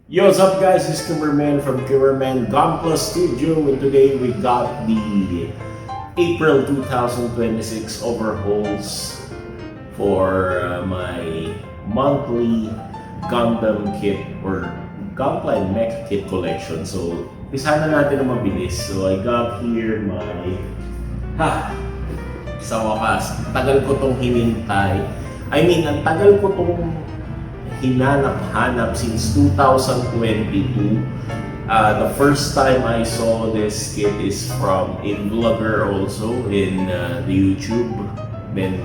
Yo, what's up guys? It's Kimberman from Kimberman Gunplus Studio, and today we got the April 2026 overhauls for my monthly Gundam kit or Gunpla and Mech kit collection. So, isa na natin na mabilis. So, I got here my... Sa wakas, tagal ko tong hinintay. Ang tagal ko tong hinanap-hanap since 2022. The first time I saw this kit is from a vlogger also in the YouTube. Then,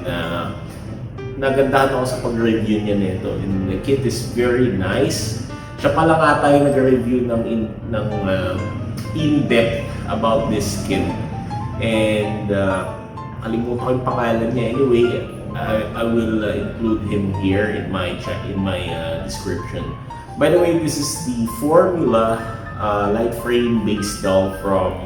nagandahan ako sa pag-review niya nito. And the kit is very nice. Siya pala nga tayo nag-review ng in-depth about this kit. And, kalimutan ko yung pangalan niya. Anyway, I will include him here in my description. By the way, this is the Formula light frame base doll from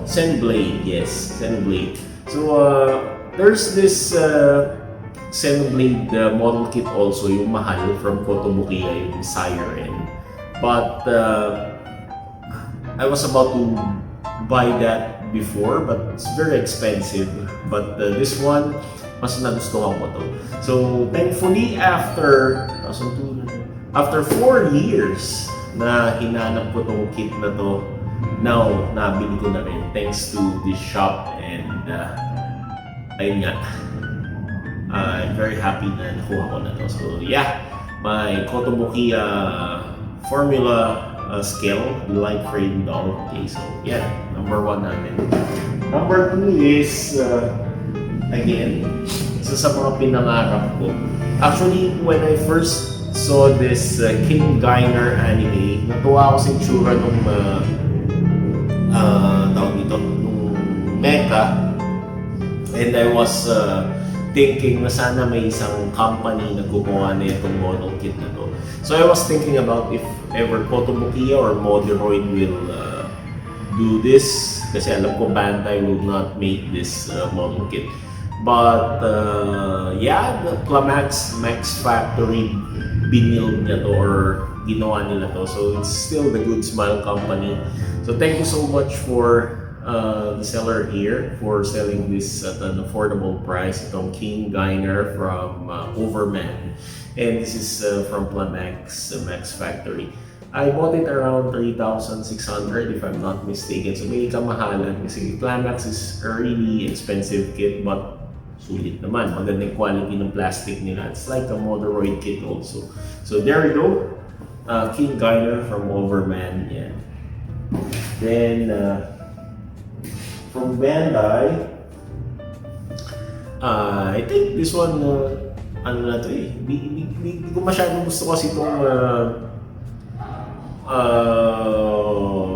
Xenoblade. Yes, Xenoblade. So there's this Xenoblade model kit also, yung mahal from Kotobukiya, yung Siren. But I was about to buy that before, but it's very expensive. But this one, mas nagustuhan ko to. So thankfully, after 4 years na hinanap ko tong kit na to, now nabili ko na rin thanks to this shop. And ayun nga, I'm very happy na nakuha ko na to. So yeah, my Kotobukiya Formula scale, the light frame doll. Okay, so yeah, number 1 natin. Number 2 is, again, isa sa mga pinangarap ko. Actually, when I first saw this King Gainer anime, natuwa ako sa itsura nung mecha. And I was thinking na sana may isang company na gumawa na itong model kit na to. So I was thinking about if ever Kotobukiya or Moderoid will do this, kasi alam ko Bandai will not make this model kit. But yeah, the Plamax Max Factory binild niya to or ginawa nila to. So it's still the Good Smile company. So thank you so much for the seller here for selling this at an affordable price. Itong King Gainer from Overman. And this is from Plamax Max Factory. I bought it around 3,600 if I'm not mistaken. So may kamahalan kasi Plamax is a really expensive kit, but sulit naman. Magandang quality ng plastic nila. It's like a Moderoid kit also. So there we go. King Gainer from Overman. Yeah. Then from Bandai, I think this one, ano na to eh. Hindi ko masyadong gusto kasi itong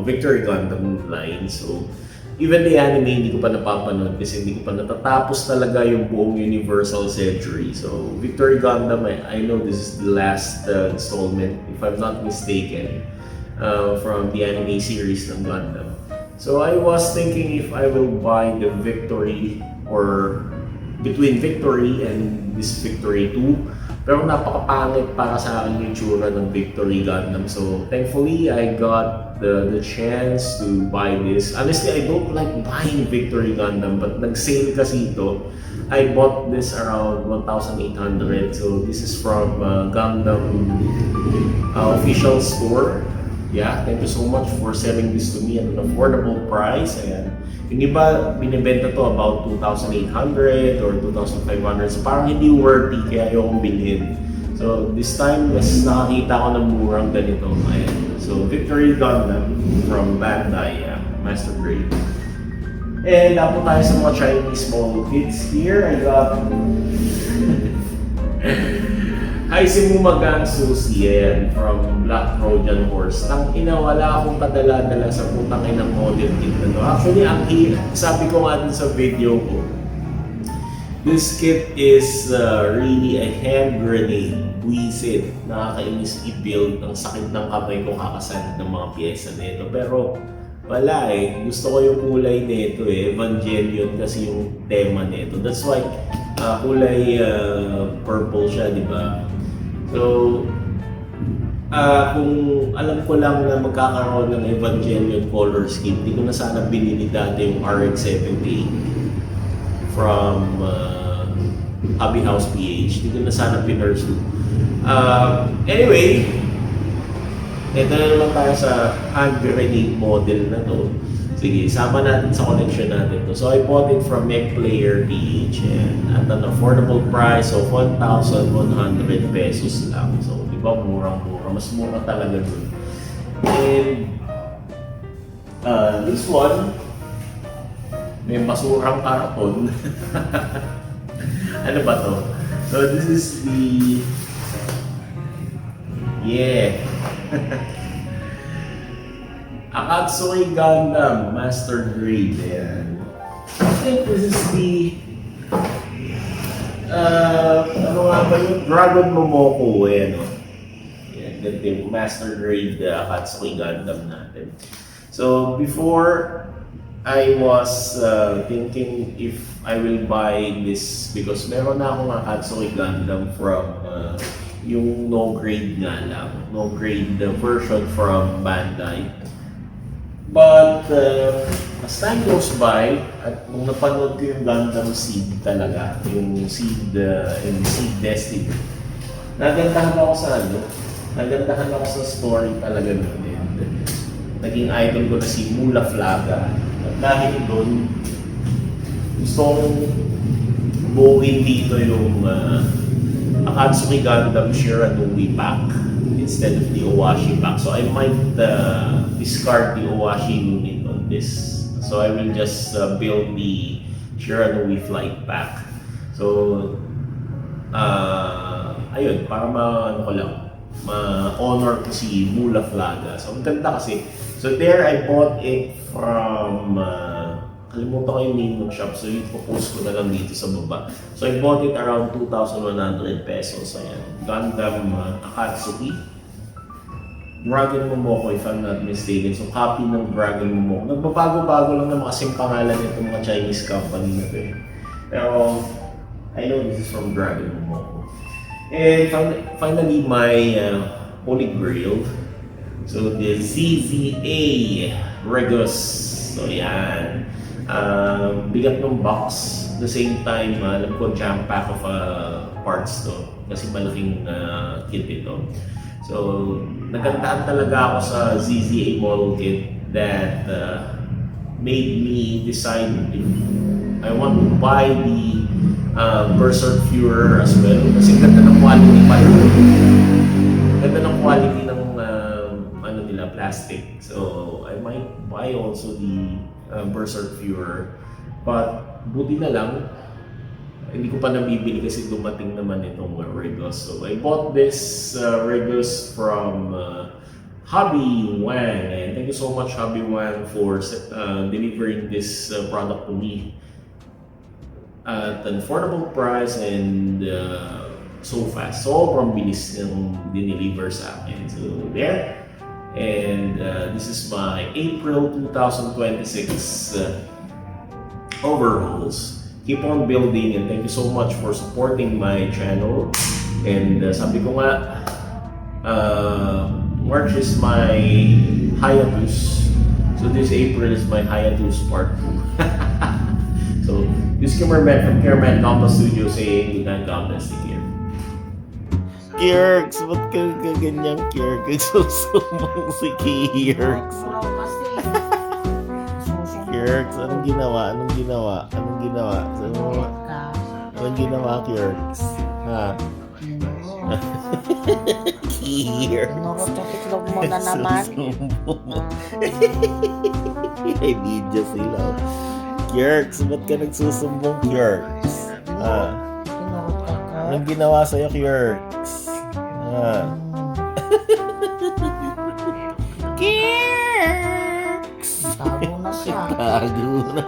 Victory Gundam line. So, even the anime hindi ko pa napapanood kasi hindi ko pa natatapos talaga yung buong Universal century. So, Victory Gundam, I know this is the last installment, if I'm not mistaken, from the anime series ng Gundam. So, I was thinking if I will buy the Victory or between Victory and this Victory 2. Pero napakapangit para sa akin yung tsura ng Victory Gundam. So thankfully, I got the chance to buy this. Honestly, I don't like buying Victory Gundam, but nag-sale kasi ito. I bought this around 1,800. So this is from Gundam official store. Yeah, thank you so much for selling this to me at an affordable price. Ayan. Yung iba, binibenta to about 2,800 or 2,500. So parang hindi worthy, kaya ayokong bilhin. So this time, mas nakakita ko ng murang ganito. Ayan. So Victory Gundam from Bandai, Master Grade. And napo tayo sa mga Chinese small kits. Here, I got Haisimu Gansusi from Black Trojan Horse. Tangina, wala akong padala-dala sa putang inang model kit na to. Actually, sabi ko nga din sa video ko, this kit is really a hand grenade. Buisit. Nakakainis i-build. Ang sakit ng kamay ko kakasanit ng mga pyesa nito. Pero wala eh. Gusto ko yung kulay nito eh. Evangelion kasi yung tema nito. That's why kulay purple siya, di ba? So, Kung alam ko lang na magkakaroon ng Evangelion color scheme, di ko na sana binili dati yung RX-78 from Hobby House PH. Di ko na sana pinursu. Anyway, ito na naman tayo sa hand grenade model na to. Sige, isama natin sa collection natin to. So I bought it from Mech Player PH and at an affordable price of 1,100 pesos lang. So, di ba, murang-mura. Mas mura talaga dun. And this one, may basurang karton. Ano ba to? So this is the... Yeah. Akatsuki Gundam Master Grade. Ayan. I think this is the... ano nga ba yung Dragon Momoko? Ayan o. Ayan, ganito yung Master Grade Akatsuki Gundam natin. So before, I was thinking if I will buy this because meron na akong Akatsuki Gundam from yung no grade nga lang. No grade version from Bandai. But as time goes by, at nung napanood ko yung Gundam Seed talaga, yung Seed and Seed Destiny, nagandahan ako sa nagandahan ako sa story talaga nun. Naging idol ko na si Mula Flaga. At dahil doon, gusto kong buuin dito yung Akatsuki Gundam Shiranui pack instead of the Owashi pack. So I might discard the Owashi unit on this. So I will just build the Shiranui flight pack. So, ayun, para ma-ano ko lang, ma-honor ko si Mula Flaga. So ang ganda kasi. So there I bought it from, kalimutan ko yung name ng shop, so ipopost ko na lang dito sa baba. So I bought it around 2,100 pesos. Ayan, Gundam Akatsuki. Dragon Momoko if I'm not mistaken. So copy ng Dragon Momoko. Nagbabago-bago lang naman kasing pangalan nito mga Chinese company na to eh. Pero I know this is from Dragon Momoko. And finally my Holy Grail. So the ZZA Regus. So yan. Bigat ng box. At the same time, alam ko jam pack of parts to. Kasi malaking kit ito. So, nagkantaan talaga ako sa ZZA model kit that made me decide if I want to buy the Berserk Führer as well. Kasi ganda ng quality pa yun. Ganda ng quality ng ano nila, plastic. So, I might buy also the Berserk Führer. But, buti na lang, hindi ko pa nabibili kasi dumating naman itong Regus. So, I bought this Regus from Hobby Wang. And thank you so much, Hobby Wang, for delivering this product to me at an affordable price and so fast. Sobrang bilis ng dineliver sa akin. So, there. And this is my April 2026 overalls. Keep on building and thank you so much for supporting my channel. And sabi ko nga, March is my hiatus. So this April is my hiatus part 2. So this Kimmerman from Kimmerman Compa Studio saying good night, God bless you. Kierks, ba't ka ganyang Kierks? Susumang si Kierks. Kierks, anong ginawa? Anong ginawa? Anong ginawa? Anong ginawa, Kierks? Ha? Kierks. Tinurutok-itlog mo na naman. May video sila. Kierks, ba't ka nagsusumbong, Kierks? Ha? Tinurutok ka. Anong ginawa sa'yo, Kierks? Ha? Tago na siya. Tago na.